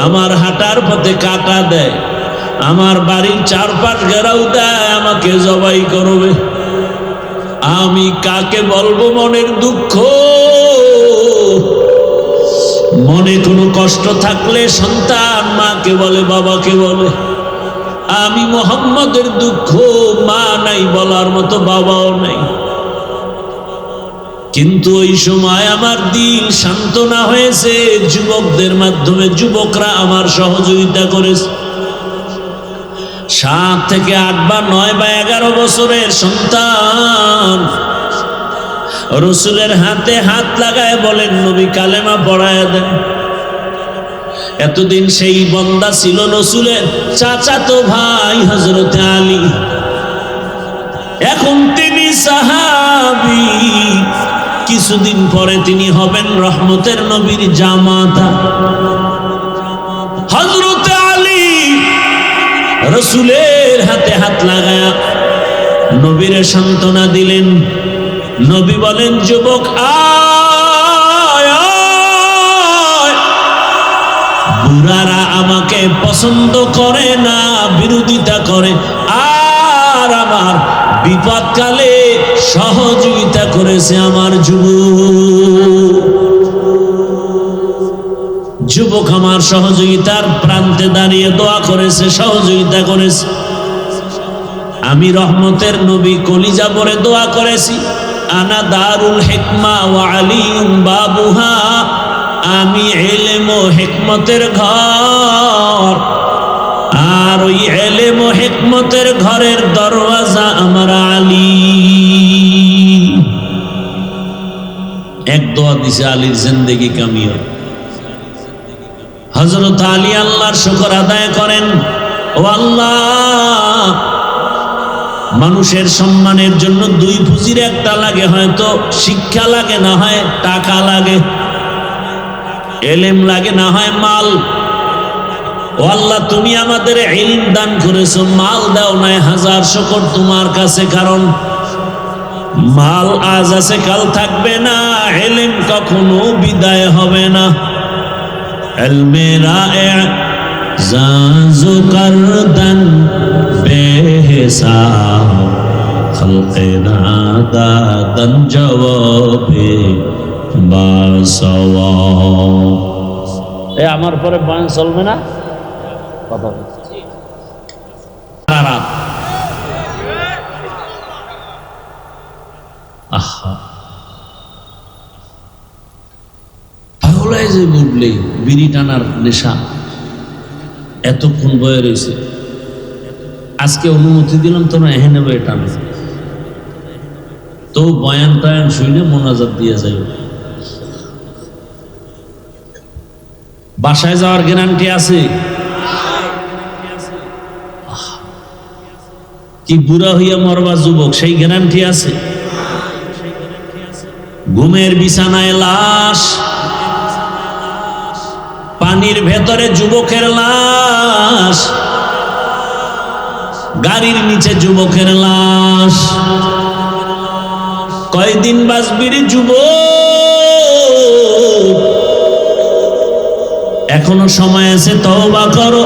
আমার হাঁটার পথে কাটা দেয়, আমার বাড়ির চারপাশ ঘেরাও দেয়, আমাকে জবাই করবে। আমি কাকে বলবো মনের দুঃখ? মনে কোনো কষ্ট থাকলে সন্তান মাকে বলে, বাবাকে বলে। আমি মুহাম্মদের দুঃখ, মা নাই বলার মতো, বাবাও নাই। কিন্তু ওই সময় আমার দিল সান্ত্বনা হয়েছে যুবকদের মাধ্যমে। যুবকরা আমার সহযোগিতা করেছে। 7 থেকে 8 বা 9 বা 11 বছরের সন্তান রসুলের হাতে হাত লাগায় বলেন, নবী কালেমা পড়ায় দেন। এতদিন সেই বন্দা ছিল রসুলের চাচাতো ভাই হযরতে আলী, এখন তিনি সাহাবী। কিছুদিন পরে তিনি হবেন রহমতের নবীর জামাতা। হযরতে আলী রসুলের হাতে হাত লাগায়া নবীর সান্ত্বনা দিলেন। নবী বলেন, যুবক আয় আয়। বুড়ারা আমাকে পছন্দ করে না, বিরোধিতা করে, আর আমার বিপদকালে সহযোগিতা করেছে আমার যুবক আমার সহযোগিতার প্রান্তে দাঁড়িয়ে দোয়া করেছে, সহযোগিতা করেছে। আমি রহমতের নবী কলিজা ভরে দোয়া করেছি, আনা দারুল হিকমা ওয়া আলিয়ুম বাবুহা। আমি ইলম ও হিকমতের ঘর, আর ওই ইলম ও হিকমতের ঘরের দরওয়াজা আমার আলী। এক দোয়া দিছে, আলীর জিন্দেগি কামিয়াব। হযরত আলী আল্লাহর শুকর আদায় করেন। ও আল্লাহ, মানুষের সম্মানের জন্য 2 পুঁজির একটা লাগে, হয়তো শিক্ষা লাগে, না হয় টাকা লাগে, ইলম লাগে, না হয় মাল। ও আল্লাহ, তুমি আমাদের ইলম দান করেছো, মাল দাও নাই, 1000 শুকর তোমার কাছে। কারণ মাল আজ আছে কাল থাকবে না, ইলম কখনো বিদায় হবে না। ইলমে রায়ে জাজু করদন বেহিসাব, খলকে নাদাদন জবাবে বাসওয়াব। আমার পরে বয়ান চলবে না, কথা পাগলায় যে বুঝলেই বিড়ি টানার নেশা এতক্ষণ বয়ে রয়েছে। আজকে অনুমতি দিলাম, তোমরা এহেনে বয়ে টানো, তো বয়ান টয়ান শুনে মোনাজাত দিয়ে যাই। বাসায় যাওয়ার গ্যারান্টি আছে? কি বুড়া হইয়া মরবা যুবক, সেই গ্যারান্টি আছে? ঘুমের বিছানায় লাশ, পানির ভেতরে যুবকের লাশ, গাড়ির নিচে যুবকের লাশ। কয়দিন বাঁচবি রে যুবক? এখনো সময় আছে, তওবা করো।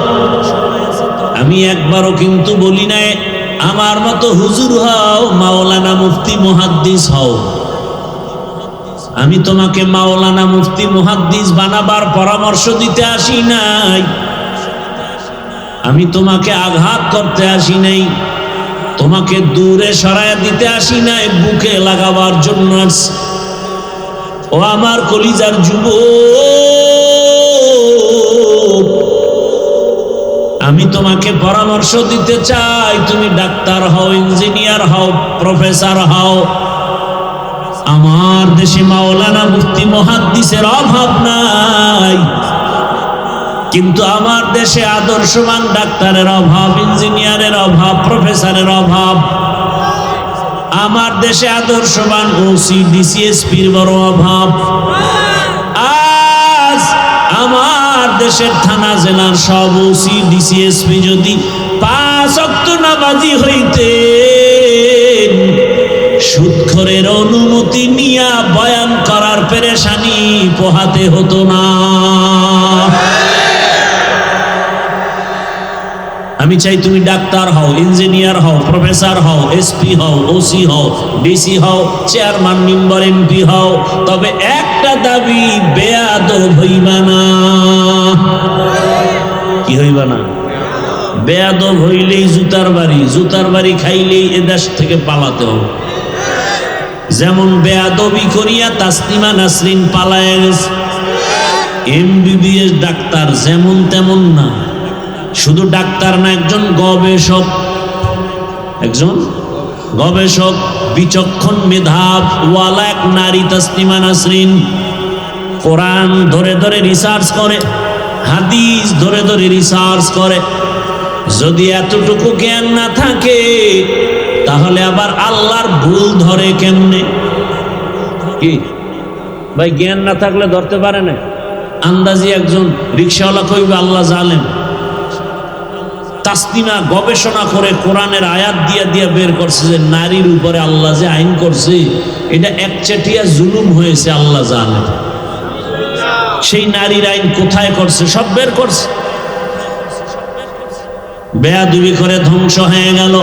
আমি একবারও কিন্তু বলি নাই আমার মতো হুজুর হও, মাওলানা মুফতি মুহাদ্দিস হও। আমি তোমাকে মাওলানা মুফতি মুহাদ্দিস বানাবার পরামর্শ দিতে আসি নাই। আমি তোমাকে আঘাত করতে আসি নাই, তোমাকে দূরে সরায় দিতে আসি নাই, বুকে লাগাবার জন্য আসছি। ও আমার কলিজার যুবক, আমি তোমাকে পরামর্শ দিতে চাই, তুমি ডাক্তার হও, ইঞ্জিনিয়ার হও, প্রফেসর হও। আমার দেশে মাওলানা মুফতি মুহাদ্দিসের অভাব নাই, কিন্তু আমার দেশে আদর্শবান ডাক্তারের অভাব, ইঞ্জিনিয়ারের অভাব, প্রফেসরের অভাব। আমার দেশে আদর্শবান ওসি ডিসিএসপির বড় অভাব। আজ আমার দেশের থানা জেলার সব ওসি ডিসিএসপি যদি 5 ওয়াক্ত নামাজি হইতেন, সুদখোরের অনুমতি নিয়া বয়ান করার পেরেশানি পোহাতে হতো না। আমি চাই তুমি ডাক্তার হও, ইঞ্জিনিয়ার হও, প্রফেসর হও, এসপি হও, ওসি হও, ডিসি হও, চেয়ারম্যান মেম্বার এমপি হও, তবে একটা দাবি, বেয়াদব হইবা না। কি হইবা না? বেয়াদব হইলেই জুতার বাড়ি, জুতার বাড়ি খাইলেই এদেশ থেকে পালাতে হবে। যেমন বেয়াদবি করিয়া তাসলিমা নাসরিন পালায় গেছে। এমবিবিএস ডাক্তার যেমন তেমন না, শুধু ডাক্তার না, একজন গবেষক, একজন গবেষক, বিচক্ষণ মেধাব ওয়ালা এক নারী তাসলিমা নাসরিন। কোরআন ধরে ধরে রিসার্চ করে, হাদিস ধরে ধরে রিসার্চ করে। যদি এতটুকু জ্ঞান না থাকে তাহলে আবার আল্লাহর ভুল ধরে কেমনে? কি ভাই, জ্ঞান না থাকলে ধরতে পারে না? আন্দাজি একজন রিকশাওয়ালা কইবে আল্লাহ জালেম। তাসলিমা গবেষণা করে কোরআনের আয়াত দিয়া দিয়া বের করছে যে নারীর উপরে আল্লাহ যে আইন করছে এটা একচেটিয়া জুলুম হয়েছে, আল্লাহ জানেন। সেই নারীর আইন কোথায় করছে সব বের করছে। বেয়াদবি করে ধ্বংস হয়ে গেল।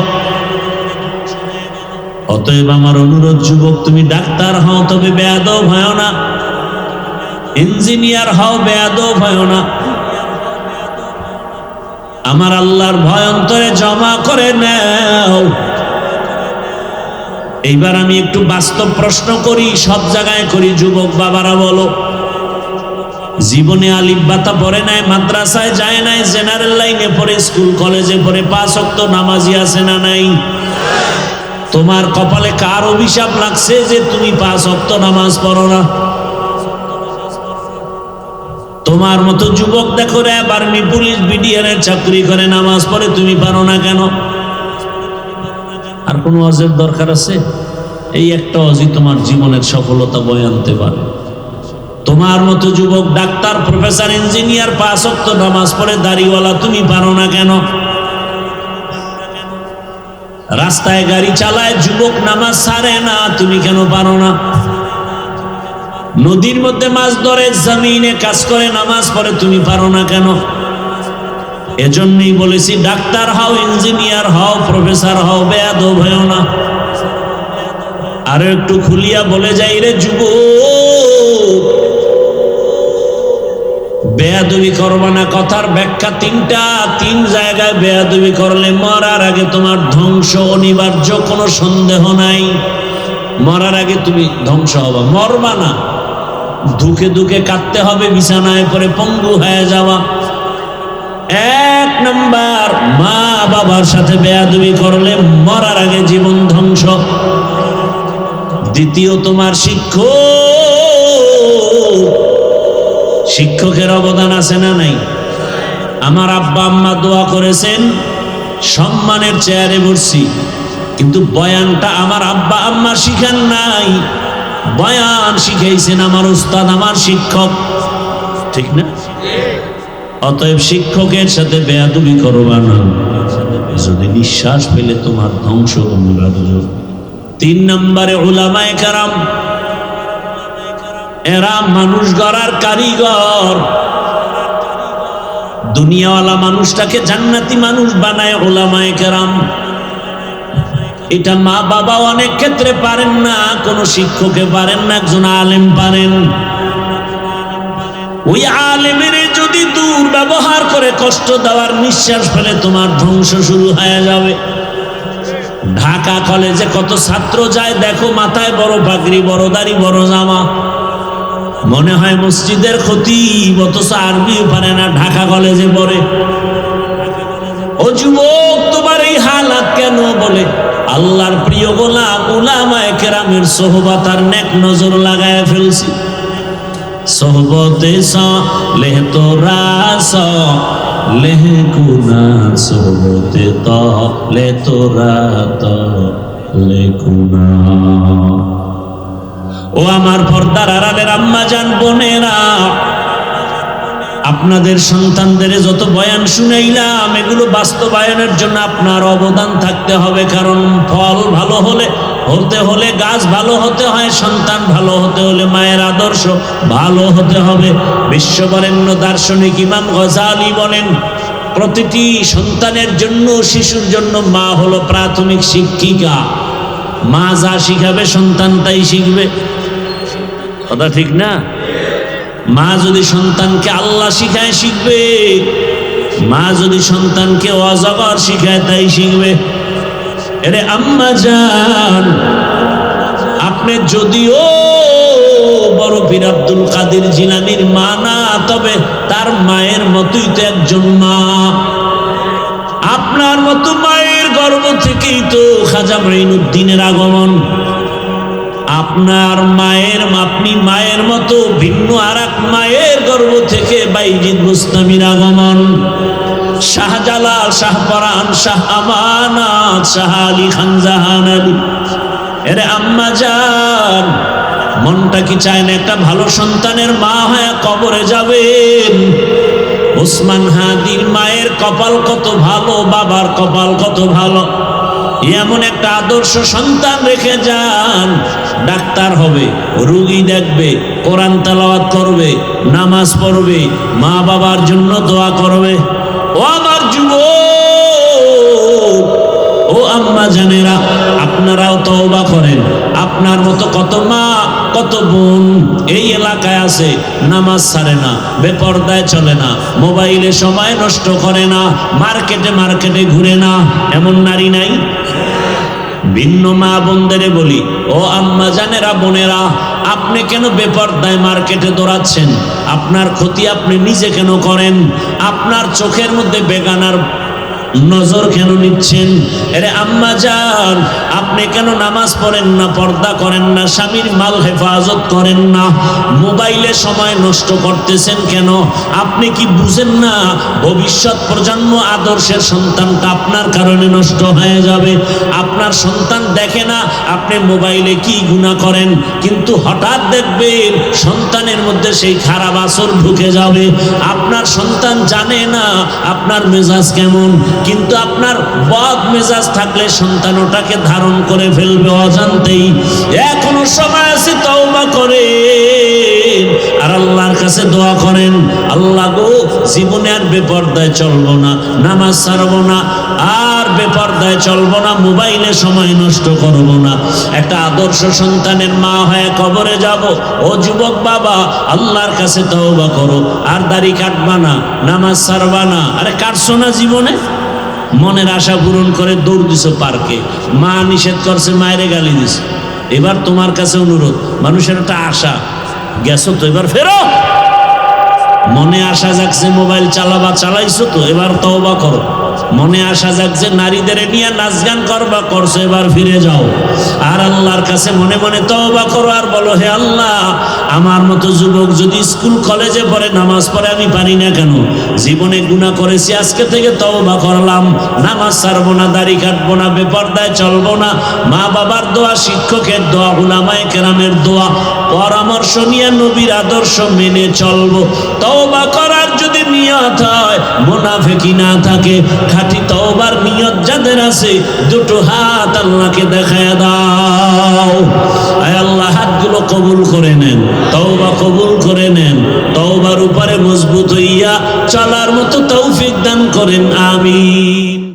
অতএব আমার অনুরোধ, যুবক, তুমি ডাক্তার হও তবে বেয়াদব হয় না, ইঞ্জিনিয়ার হও বেয়াদব হয় না। আমার আল্লাহর ভয় অন্তরে জমা করে নাও। এইবার আমি একটু বাস্তব প্রশ্ন করি, সব জায়গায় করি। যুবক বাবারা বলো, জীবনে আলিফ বাতা পড়ে নাই, মাদ্রাসায় যায় নাই, জেনারেল লাইনে পড়ে, স্কুল কলেজে পড়ে 5 ওয়াক্ত নামাজি আছে না নাই? তোমার কপালে কার অভিশাপ লাগছে যে তুমি 5 ওয়াক্ত নামাজ পড়ো না? তোমার মতো যুবক দেখো রে, আর্মি, পুলিশ, বিডিআর এর চাকরি করে, নামাজ পড়ে, তুমি পারো না কেন? আর কোন ওয়াজের দরকার আছে? এই একটা ওয়াজই তোমার জীবনের সফলতা বয়ে আনতে পারে। তোমার মতো যুবক ডাক্তার, প্রফেসর, ইঞ্জিনিয়ার 5 ওয়াক্ত নামাজ পড়ে, দাড়িওয়ালা, তুমি পারো না কেন? রাস্তায় গাড়ি চালায় যুবক, নামাজ ছাড়ে না, তুমি কেন পারো না? নদীর মধ্যে মাছ ধরে, জমিনে কাজ করে, নামাজ পড়ে, তুমি পারো না কেন? এজন্যই বলেছি, ডাক্তার হও, ইঞ্জিনিয়ার হও, প্রফেসর হও, বেয়াদব হও না। আরো একটু খুলিয়া বলে যাই রে যুবক, বেয়াদবি করবা না। কথার ব্যাখ্যা 3টা, 3 জায়গায় বেয়াদবি করলে মরার আগে তোমার ধ্বংস অনিবার্য, কোনো সন্দেহ নাই। মরার আগে তুমি ধ্বংস হবা, মরবা না। দুঃখে দুঃখে কাঁদতে হবে, বিছানায় পড়ে পঙ্গু হয়ে যাওয়া। 1 নাম্বার, মা বাবার সাথে বেয়াদবি করলে মরার আগে জীবন ধ্বংস। দ্বিতীয়, তোমার শিক্ষকের অবদান আছে না নাই? আমার আব্বা আম্মা দোয়া করেছেন, সম্মানের চেয়ারে বসছি, কিন্তু বয়ানটা আমার আব্বা আম্মা শিখান নাই, বয়ান শিখাইছেন আমার উস্তাদ, আমার শিক্ষক, ঠিক না? অতএব শিক্ষকের সাথে বেয়াদবি করবা না, যদি নিঃশ্বাস পেলে তোমার ধ্বংস অনিবার্য। 3 নম্বরে উলামায়ে কেরাম, এরা মানুষ গড়ার কারিগর। দুনিয়াওয়ালা মানুষটাকে জান্নাতি মানুষ বানায় উলামায়ে কেরাম। এটা মা বাবা অনেক ক্ষেত্রে পারেন না, কোন শিক্ষকে পারেন না, একজন আলেম পারেন। ওই আলেমের যদি দুর্ব্যবহার করে কষ্ট দেওয়ার, নিঃশ্বাস ফেলে তোমার ধ্বংস শুরু হয়ে যাবে। ঢাকা কলেজে কত ছাত্র যায় দেখো, মাথায় বড় পাগড়ি, বড় দাড়ি, বড় জামা, মনে হয় মসজিদের খতিব, অথচ আরবিও পারে না, ঢাকা কলেজে পড়ে। ও যুবক, তোমার এই হালাত কেন? বলে আল্লাহর প্রিয় গোলাম উলামায়ে কেরামের সোহবত আর নেক নজর লাগায় ফেলছি। সোহবতে সালেহ তোরা সালেহ গুনাহ, সোহবতে তালে তোরা লেখুনা। ও আমার পর্দার আড়ালের আম্মা জান বোনেরা, আপনাদের সন্তানদের যত বয়ান শুনাইলাম এগুলো বাস্তবায়নের জন্য আপনার অবদান থাকতে হবে। কারণ ফল ভালো হতে হলে গাছ ভালো হতে হয়, সন্তান ভালো হতে হলে মায়ের আদর্শ ভালো হতে হবে। বিশ্ববরেণ্য দার্শনিক ইমাম গজালি বলেন, প্রতিটি সন্তানের জন্য, শিশুর জন্য মা হলো প্রাথমিক শিক্ষিকা। মা যা শিখাবে সন্তান তাই শিখবে। কথা ঠিক না? মা যদি সন্তানকে আল্লাহ শিখায় শিখবে, মা যদি সন্তানকে অজগর শিখায় তাই শিখবে। এরে আম্মা জান, আপনি যদিও বড় পীর আব্দুল কাদের জিলানীর মা না, তবে তার মায়ের মতোই তো একজন মা। আপনার মতো মায়ের গর্ভ থেকেই তো খাজা মাইনুদ্দিনের আগমন। আপনার মায়ের, আপনি মায়ের মতো ভিন্ন আর এক মায়ের গর্ভ থেকে বাইজিদ বুস্তামির আগমন। শাহজালাল, শাহপরান, শাহ আমানত, শাহ আলী খান জাহান আলী। এরে আম্মা জান, মনটা কি চায় না একটা ভালো সন্তানের মা হয়ে কবরে যাবেন? ওসমান হাদির মায়ের কপাল কত ভালো, বাবার কপাল কত ভালো। এমন একটা আদর্শ সন্তান রেখে যান, ডাক্তার হবে, রোগী দেখবে, কোরআন তেলাওয়াত করবে, নামাজ পড়বে, মা বাবার জন্য দোয়া করবে। ও আমার যুবক, ও আম্মা জানেরা, আপনারাও তওবা করেন। আপনার মতো কত মা, কত বোন এই এলাকায় আছে, নামাজ ছাড়ে না, বেপরদায় চলে না, মোবাইলে সময় নষ্ট করে না, মার্কেটে ঘুরে না, এমন নারী নাই? ভিন্ন মা বোনদের বলি, ও আম্মা জানেরা, বোনেরা, আপনি কেন বেপরদায় মার্কেটে দৌড়াচ্ছেন? আপনার ক্ষতি আপনি নিজে কেন করেন? আপনার চোখের মধ্যে বেগানার নজর কেন নিচ্ছেন? আরে আম্মা জান, আপনি কেন নামাজ পড়েন না, পর্দা করেন না, স্বামীর মাল হেফাজত করেন না, মোবাইলে সময় নষ্ট করতেছেন কেন? আপনি কি বুঝেন না ভবিষ্যৎ প্রজন্ম আদর্শের সন্তানটা আপনার কারণে নষ্ট হয়ে যাবে? আপনার সন্তান দেখে না আপনি মোবাইলে কি গুনাহ করেন, কিন্তু হঠাৎ দেখবেন সন্তানের মধ্যে সেই খারাপ আসর ঢুকে যাবে। আপনার সন্তান জানে না আপনার মেজাজ কেমন, কিন্তু আপনার বদ মেজাজ থাকলে সন্তান ওটাকে ধারণ করে ফেলবে অজান্তেই। এখনো সময় আছে, তওবা করেন আর আল্লাহর কাছে দোয়া করেন, আল্লাহ গো, জীবনে আর বেপরদায় চলবো না, নামাজ ছাড়বো না, আর বেপরদায় চলবো না, মোবাইলে সময় নষ্ট করবো না, একটা আদর্শ সন্তানের মা হয়ে কবরে যাব। ও যুবক বাবা, আল্লাহর কাছে তওবা করো, আর দাড়ি কাটবা না, নামাজ ছাড়বা না। আরে কাটছো না জীবনে? মনের আশা পূরণ করে দৌড় দিছো পার্কে, মা নিষেধ করছে, মায়েরে গালি দিছে। এবার তোমার কাছে অনুরোধ, মানুষের একটা আশা, গেছো তো, এবার ফেরো। মনে আশা জাগছে মোবাইল চালাবা, চালাইছো তো, এবার তওবা করো। মনে আশা জাগছে নারীদের নিয়ে নাচ গান করবা, করছো, এবার ফিরে যাও। আর আল্লাহর কাছে মনে মনে তওবা করো আর বলো, হে আল্লাহ, আমার মতো যুবক যদি স্কুল কলেজে পড়ে, নামাজ পড়ে, আমি পারি না কেন? জীবনে গুনাহ করেছি, আজকে থেকে তওবা করলাম, নামাজ ছাড়বো না, দাড়ি কাটবো না, বেপরদায় চলবো না, মা বাবার দোয়া, শিক্ষকের দোয়া, উলামায়ে কেরামের দোয়া, পরামর্শ নিয়ে নবীর আদর্শ মেনে চলবো। তওবা করার যদি নিয়ত হয়, মুনাফিকি না থাকে, খাঁটি তওবার নিয়ত যাদের আছে, দুটো হাত আল্লাহকে দেখায় দাও। আয় আল্লাহ, হাতগুলো কবুল করে নেন, তওবা কবুল করে নেন, তওবার উপরে মজবুত হইয়া চলার মতো তৌফিক দান করেন, আমিন।